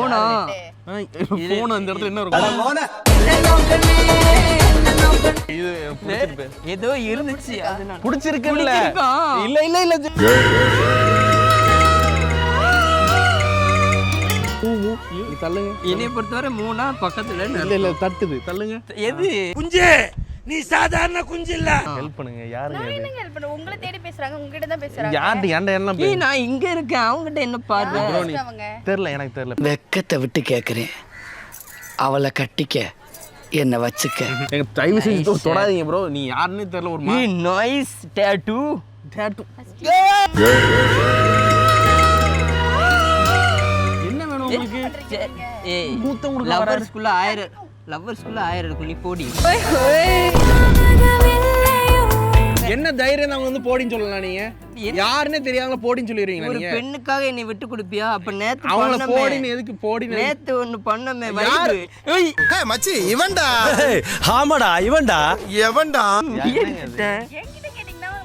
போனா போன் அந்த இடத்துல என்ன இருக்கும்? இது ஏதோ இருந்துச்சு அதனால பிடிச்சிருக்குல்ல? பிடிச்சிருக்கான். இல்ல இல்ல இல்ல நீ தள்ளுங்க. என்னை பொறுத்தவரை 3 பக்கத்துல இல்ல இல்ல தட்டுது, தள்ளுங்க. எது குஞ்சே நீ சாதாரண குஞ்சு இல்ல. ஹெல்ப் பண்ணுங்க. யாருங்க இது? என்னங்க ஹெல்ப் பண்ண உங்களை தேடி பேசுறாங்க உங்ககிட்ட தான் பேசுறாங்க யார்ட்ட ஏன்டா என்ன ஏய் நான் இங்க இருக்கேன் அவங்கிட்ட என்ன பார்வை அவங்க தெரியல, எனக்கு தெரியல. வெக்கத்தை விட்டு கேக்குறேன். அவளை கட்டிக்க என்ன வச்சுக்க. எங்க தயவு செஞ்சு தொடாதீங்க ப்ரோ. நீ யாருன்னே தெரியல. ஒரு ஏய் நாய்ஸ் டாட்டூ என்ன வேணும் உங்களுக்கு? ஏய் மூத்த உங்களுக்கு லவ்வர்ஸ்குள்ள 1000 இருக்கும் நீ போடி என்ன தைரியம் அவங்க வந்து போடின்னு சொல்லலாம்? நீங்க யாருன்னே தெரியாமல போடின்னு சொல்லிடுறீங்க ஒரு நீங்க. பெண்ணுக்காக என்னை விட்டு கொடுப்பியா? அப்ப நேத்து அவங்கள பண்ணமே போடின்னு எதுக்கு போடின்னு? நேத்து ஒன்னு பண்ணமே வைப் ஏய் மச்சி இவன்டா. ஆமாடா இவன்டா. எவன்டா? யாருங்க அது? எங்க